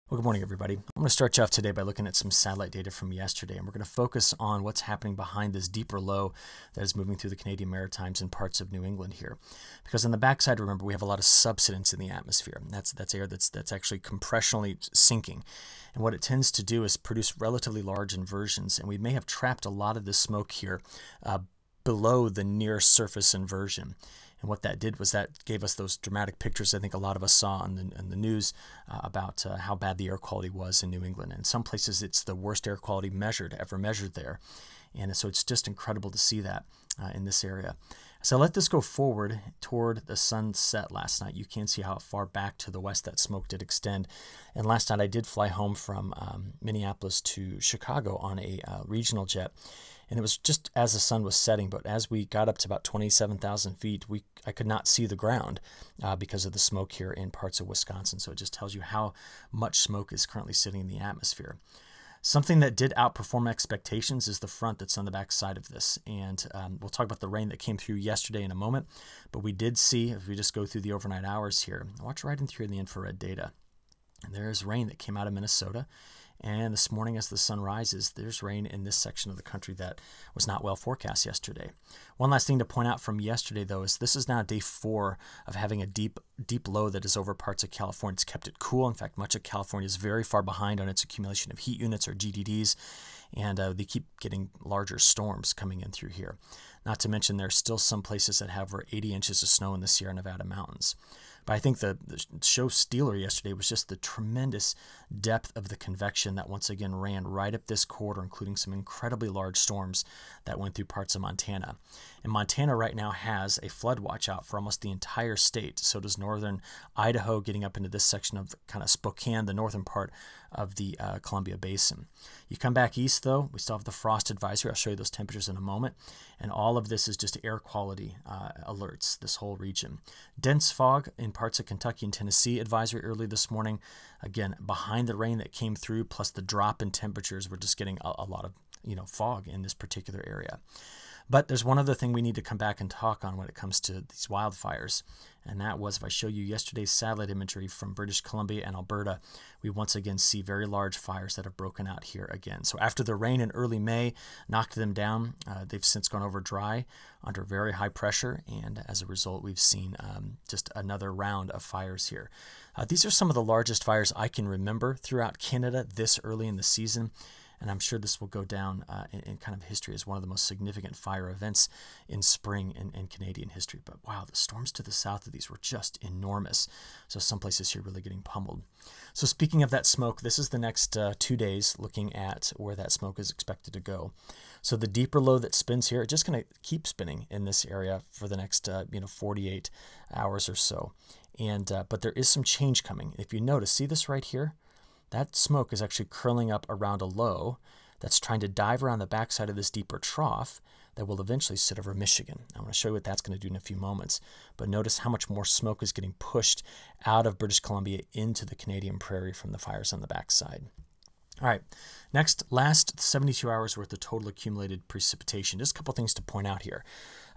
Well, good morning, everybody. I'm going to start you off today by looking at some satellite data from yesterday, and we're going to focus on what's happening behind this deeper low that is moving through the Canadian Maritimes and parts of New England here. Because on the backside, remember, we have a lot of subsidence in the atmosphere. That's air that's actually compressionally sinking. And what it tends to do is produce relatively large inversions, and we may have trapped a lot of this smoke here below the near surface inversion. And what that did was that gave us those dramatic pictures I think a lot of us saw on the news about how bad the air quality was in New England. And in some places, it's the worst air quality ever measured there. And so it's just incredible to see that in this area. So let this go forward toward the sunset last night. You can see how far back to the west that smoke did extend. And last night I did fly home from Minneapolis to Chicago on a regional jet. And it was just as the sun was setting, but as we got up to about 27,000 feet, I could not see the ground because of the smoke here in parts of Wisconsin. So it just tells you how much smoke is currently sitting in the atmosphere. Something that did outperform expectations is the front that's on the back side of this. And we'll talk about the rain that came through yesterday in a moment. But we did see, if we just go through the overnight hours here, watch right in through the infrared data. And there's rain that came out of Minnesota. And this morning as the sun rises, there's rain in this section of the country that was not well forecast yesterday. One last thing to point out from yesterday, though, is this is now day 4 of having a deep low that is over parts of California. It's kept it cool. In fact, much of California is very far behind on its accumulation of heat units or GDDs, and they keep getting larger storms coming in through here. Not to mention there's still some places that have over 80 inches of snow in the Sierra Nevada mountains. But I think the show stealer yesterday was just the tremendous depth of the convection that once again ran right up this corridor, including some incredibly large storms that went through parts of Montana. And Montana right now has a flood watch out for almost the entire state. So does northern Idaho, getting up into this section of kind of Spokane, the northern part of the Columbia Basin. You come back east, though, we still have the frost advisory. I'll show you those temperatures in a moment. And all of this is just air quality alerts, this whole region. Dense fog in parts of Kentucky and Tennessee advisory early this morning. Again, behind the rain that came through, plus the drop in temperatures, we're just getting a lot of fog in this particular area. But there's one other thing we need to come back and talk on when it comes to these wildfires. And that was, if I show you yesterday's satellite imagery from British Columbia and Alberta, we once again see very large fires that have broken out here again. So after the rain in early May knocked them down, they've since gone over dry under very high pressure. And as a result, we've seen just another round of fires here. These are some of the largest fires I can remember throughout Canada this early in the season. And I'm sure this will go down in kind of history as one of the most significant fire events in spring in Canadian history. But wow, the storms to the south of these were just enormous. So some places here really getting pummeled. So speaking of that smoke, this is the next 2 days looking at where that smoke is expected to go. So the deeper low that spins here, it's just going to keep spinning in this area for the next 48 hours or so. And but there is some change coming. If you notice, see this right here? That smoke is actually curling up around a low that's trying to dive around the backside of this deeper trough that will eventually sit over Michigan. I'm going to show you what that's going to do in a few moments. But notice how much more smoke is getting pushed out of British Columbia into the Canadian prairie from the fires on the backside. All right, next, last 72 hours worth of total accumulated precipitation. Just a couple things to point out here.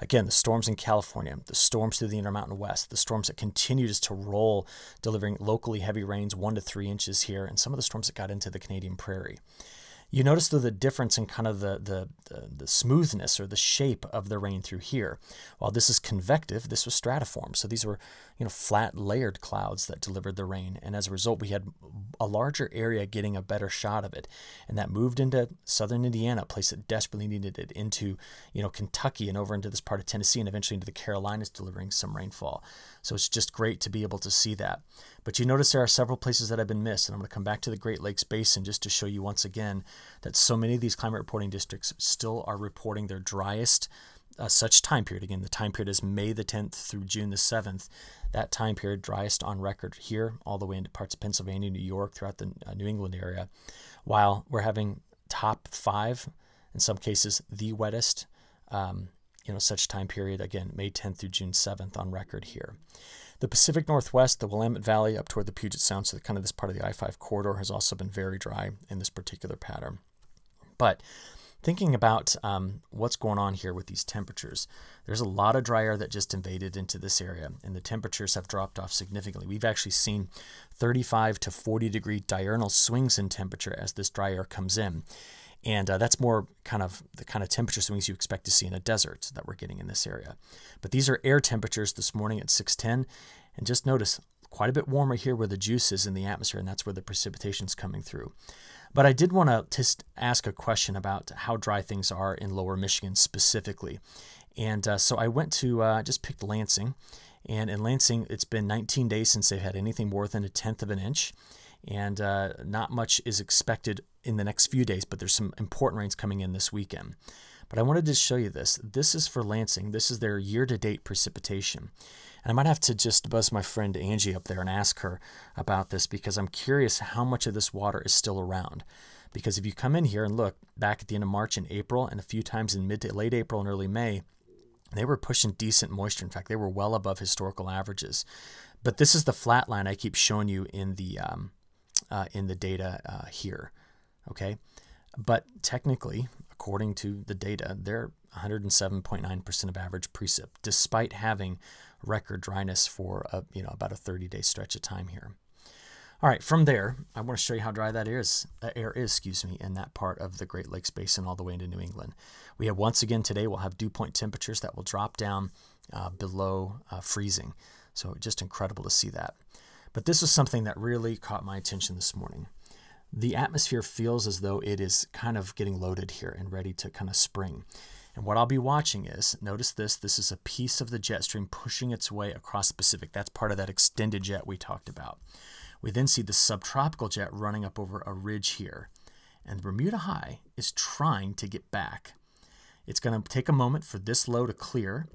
Again, the storms in California, the storms through the Intermountain West, the storms that continue just to roll, delivering locally heavy rains, 1 to 3 inches here, and some of the storms that got into the Canadian prairie. You notice, though, the difference in kind of the smoothness or the shape of the rain through here. While this is convective, this was stratiform. So these were, flat layered clouds that delivered the rain. And as a result, we had a larger area getting a better shot of it. And that moved into southern Indiana, a place that desperately needed it, into, Kentucky and over into this part of Tennessee and eventually into the Carolinas, delivering some rainfall. So it's just great to be able to see that. But you notice there are several places that have been missed. And I'm going to come back to the Great Lakes Basin just to show you once again that so many of these climate reporting districts still are reporting their driest such time period. Again, the time period is May the 10th through June the 7th. That time period, driest on record here, all the way into parts of Pennsylvania, New York, throughout the New England area, while we're having top 5, in some cases, the wettest, such time period, again, May 10th through June 7th on record here. The Pacific Northwest, the Willamette Valley up toward the Puget Sound, so kind of this part of the I-5 corridor has also been very dry in this particular pattern. But Thinking about what's going on here with these temperatures, there's a lot of dry air that just invaded into this area, and the temperatures have dropped off significantly. We've actually seen 35 to 40 degree diurnal swings in temperature as this dry air comes in. And that's more kind of the kind of temperature swings you expect to see in a desert that we're getting in this area. But these are air temperatures this morning at 6:10. And just notice quite a bit warmer here where the juice is in the atmosphere, and that's where the precipitation's coming through. But I did want to just ask a question about how dry things are in lower Michigan specifically. And so I went to, just picked Lansing. And in Lansing, it's been 19 days since they've had anything more than 1/10 of an inch. And not much is expected in the next few days, but there's some important rains coming in this weekend. But I wanted to show you this. This is for Lansing. This is their year-to-date precipitation. And I might have to just buzz my friend Angie up there and ask her about this, because I'm curious how much of this water is still around. Because if you come in here and look back at the end of March and April, and a few times in mid to late April and early May, they were pushing decent moisture. In fact, they were well above historical averages. But this is the flat line I keep showing you in the data here. Okay, but technically, according to the data, they're 107.9% of average precip, despite having record dryness for about a 30-day stretch of time here. All right, from there, I want to show you how dry that air is, in that part of the Great Lakes Basin all the way into New England. We have once again today, we'll have dew point temperatures that will drop down below freezing. So just incredible to see that. But this is something that really caught my attention this morning. The atmosphere feels as though it is kind of getting loaded here and ready to kind of spring. And what I'll be watching is, notice this is a piece of the jet stream pushing its way across the Pacific. That's part of that extended jet we talked about. We then see the subtropical jet running up over a ridge here. And Bermuda High is trying to get back. It's going to take a moment for this low to clear,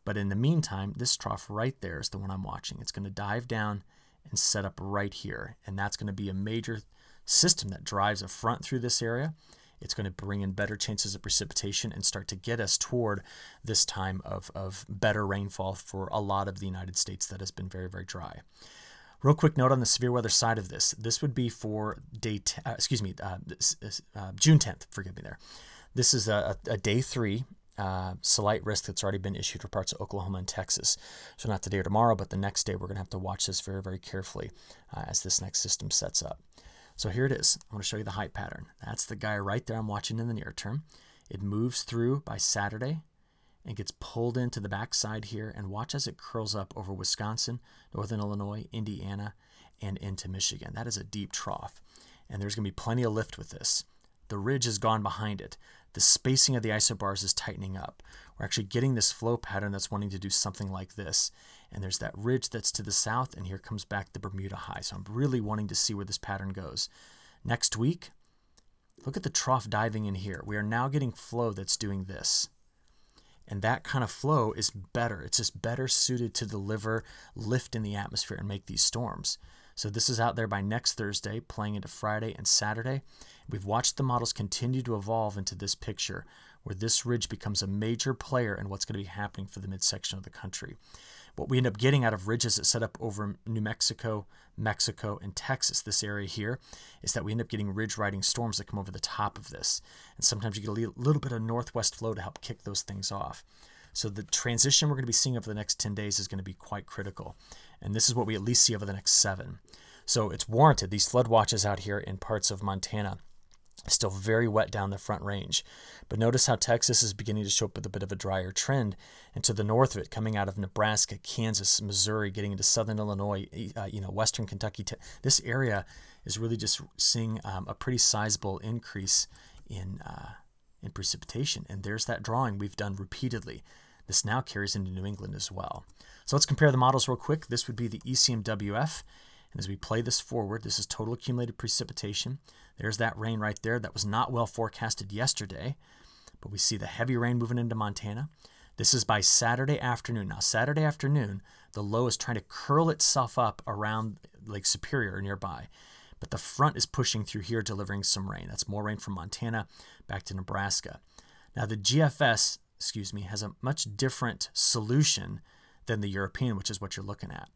but in the meantime, this trough right there is the one I'm watching. It's going to dive down and set up right here. And that's going to be a major system that drives a front through this area. It's going to bring in better chances of precipitation and start to get us toward this time of better rainfall for a lot of the United States that has been very, very dry. Real quick note on the severe weather side of this. This would be for June 10th. Forgive me there. This is a day 3 slight risk that's already been issued for parts of Oklahoma and Texas. So not today or tomorrow, but the next day we're going to have to watch this very, very carefully as this next system sets up. So here it is. I want to show you the height pattern. That's the guy right there I'm watching in the near term. It moves through by Saturday and gets pulled into the backside here, and watch as it curls up over Wisconsin, northern Illinois, Indiana, and into Michigan. That is a deep trough, and there's going to be plenty of lift with this. The ridge has gone behind it. The spacing of the isobars is tightening up. We're actually getting this flow pattern that's wanting to do something like this. And there's that ridge that's to the south, and here comes back the Bermuda High. So I'm really wanting to see where this pattern goes. Next week, look at the trough diving in here. We are now getting flow that's doing this. And that kind of flow is better. It's just better suited to deliver lift in the atmosphere and make these storms. So this is out there by next Thursday, playing into Friday and Saturday. We've watched the models continue to evolve into this picture, where this ridge becomes a major player in what's going to be happening for the midsection of the country. What we end up getting out of ridges that set up over New Mexico, Mexico, and Texas, this area here, is that we end up getting ridge riding storms that come over the top of this. And sometimes you get a little bit of northwest flow to help kick those things off. So the transition we're going to be seeing over the next 10 days is going to be quite critical. And this is what we at least see over the next 7. So it's warranted. These flood watches out here in parts of Montana still very wet down the front range. But notice how Texas is beginning to show up with a bit of a drier trend. And to the north of it, coming out of Nebraska, Kansas, Missouri, getting into southern Illinois, western Kentucky, this area is really just seeing a pretty sizable increase in precipitation. And there's that drawing we've done repeatedly. This now carries into New England as well. So let's compare the models real quick. This would be the ECMWF. And as we play this forward, this is total accumulated precipitation. There's that rain right there. That was not well forecasted yesterday, but we see the heavy rain moving into Montana. This is by Saturday afternoon. Now, Saturday afternoon, the low is trying to curl itself up around Lake Superior nearby, but the front is pushing through here, delivering some rain. That's more rain from Montana back to Nebraska. Now, the GFS, has a much different solution than the European, which is what you're looking at.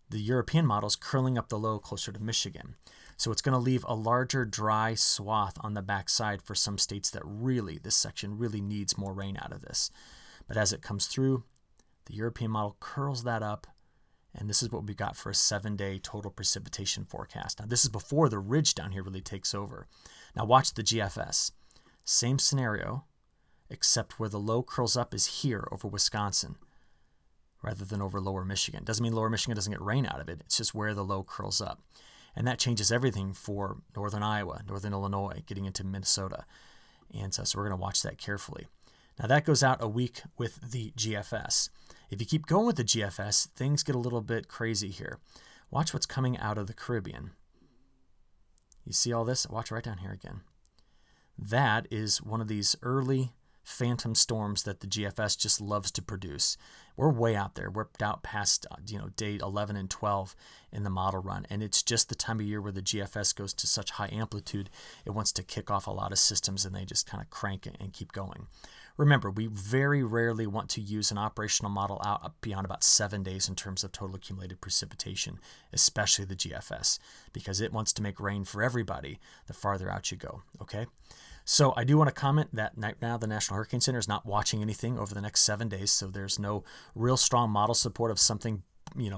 The European model is curling up the low closer to Michigan. So it's going to leave a larger dry swath on the backside for some states that really, this section really needs more rain out of this. But as it comes through, the European model curls that up, and this is what we got for a 7-day total precipitation forecast. Now this is before the ridge down here really takes over. Now watch the GFS. Same scenario, except where the low curls up is here over Wisconsin rather than over lower Michigan. Doesn't mean lower Michigan doesn't get rain out of it. It's just where the low curls up. And that changes everything for northern Iowa, northern Illinois, getting into Minnesota. And so we're going to watch that carefully. Now that goes out a week with the GFS. If you keep going with the GFS, things get a little bit crazy here. Watch what's coming out of the Caribbean. You see all this? Watch right down here again. That is one of these early phantom storms that the GFS just loves to produce. We're way out there. We're out past day 11 and 12 in the model run, and it's just the time of year where the GFS goes to such high amplitude, it wants to kick off a lot of systems, and they just kind of crank it and keep going. Remember, we very rarely want to use an operational model out beyond about 7 days in terms of total accumulated precipitation, especially the GFS, because it wants to make rain for everybody the farther out you go, okay? So I do want to comment that right now the National Hurricane Center is not watching anything over the next 7 days, so there's no real strong model support of something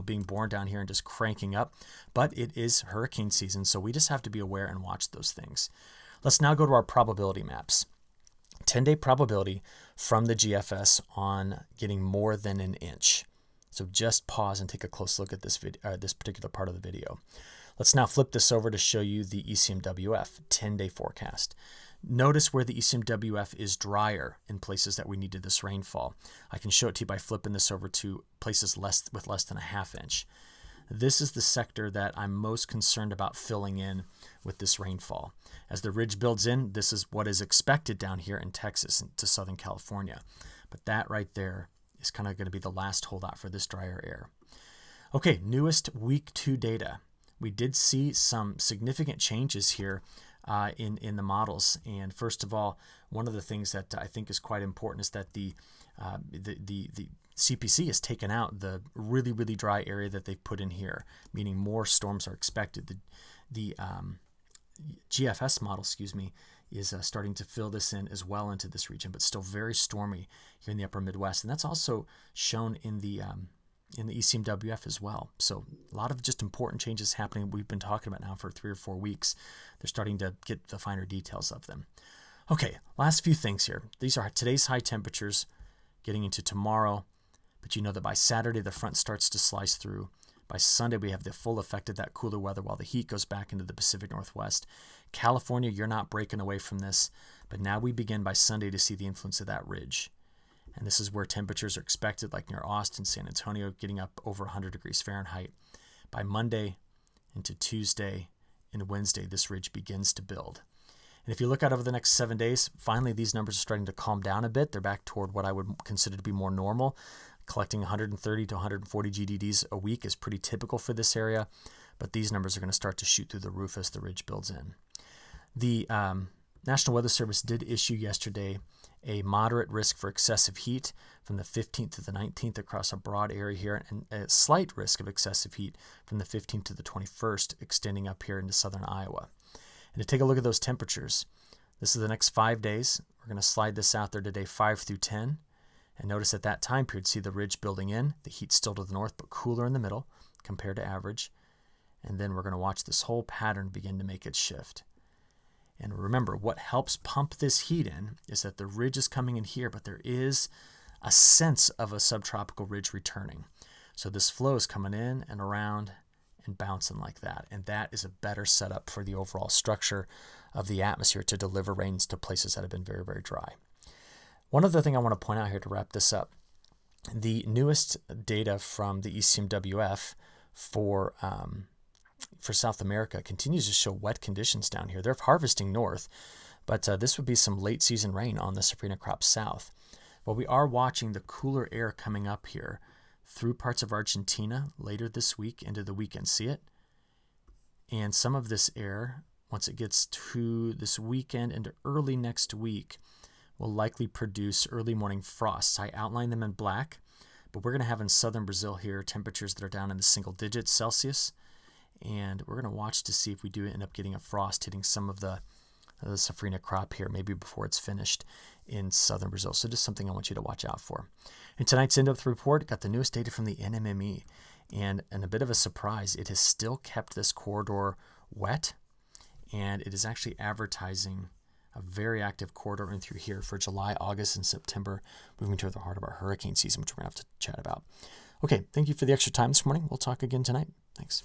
being born down here and just cranking up. But it is hurricane season, so we just have to be aware and watch those things. Let's now go to our probability maps. 10-day probability from the GFS on getting more than an inch. So just pause and take a close look at this particular part of the video. Let's now flip this over to show you the ECMWF 10-day forecast. Notice where the ECMWF is drier in places that we needed this rainfall. I can show it to you by flipping this over to places with less than a half inch. This is the sector that I'm most concerned about filling in with this rainfall. As the ridge builds in, this is what is expected down here in Texas and to Southern California. But that right there is kind of going to be the last holdout for this drier air. Okay, newest week 2 data. We did see some significant changes here in the models. And first of all, one of the things that I think is quite important is that the CPC has taken out the really, really dry area that they've put in here, meaning more storms are expected. The GFS model, is starting to fill this in as well into this region, but still very stormy here in the upper Midwest. And that's also shown in the ECMWF as well. So a lot of just important changes happening we've been talking about now for 3 or 4 weeks. They're starting to get the finer details of them. Okay, last few things here. These are today's high temperatures getting into tomorrow, but you know that by Saturday the front starts to slice through. By Sunday we have the full effect of that cooler weather while the heat goes back into the Pacific Northwest. California, you're not breaking away from this, but now we begin by Sunday to see the influence of that ridge. And this is where temperatures are expected, like near Austin, San Antonio, getting up over 100 degrees Fahrenheit. By Monday into Tuesday and Wednesday, this ridge begins to build. And if you look out over the next 7 days, finally these numbers are starting to calm down a bit. They're back toward what I would consider to be more normal. Collecting 130 to 140 GDDs a week is pretty typical for this area, but these numbers are going to start to shoot through the roof as the ridge builds in. The National Weather Service did issue yesterday a moderate risk for excessive heat from the 15th to the 19th across a broad area here, and a slight risk of excessive heat from the 15th to the 21st extending up here into southern Iowa. And to take a look at those temperatures, this is the next 5 days. We're going to slide this out there today 5 through 10. And notice at that time period, see the ridge building in, the heat still to the north, but cooler in the middle compared to average. And then we're going to watch this whole pattern begin to make its shift. And remember, what helps pump this heat in is that the ridge is coming in here, but there is a sense of a subtropical ridge returning. So this flow is coming in and around and bouncing like that. And that is a better setup for the overall structure of the atmosphere to deliver rains to places that have been very, very dry. One other thing I want to point out here to wrap this up, the newest data from the ECMWF for South America continues to show wet conditions down here. They're harvesting north, but this would be some late season rain on the safrinha crop south. But we are watching the cooler air coming up here through parts of Argentina later this week into the weekend. See it? And some of this air, once it gets to this weekend into early next week, will likely produce early morning frosts. I outline them in black, But we're going to have in southern Brazil here temperatures that are down in the single digits Celsius. And we're going to watch to see if we do end up getting a frost hitting some of the safrinha crop here, maybe before it's finished in southern Brazil. So just something I want you to watch out for. In tonight's in-depth report, got the newest data from the NMME. And a bit of a surprise, it has still kept this corridor wet. And it is actually advertising a very active corridor in through here for July, August, and September, moving toward the heart of our hurricane season, which we're going to have to chat about. Okay, thank you for the extra time this morning. We'll talk again tonight. Thanks.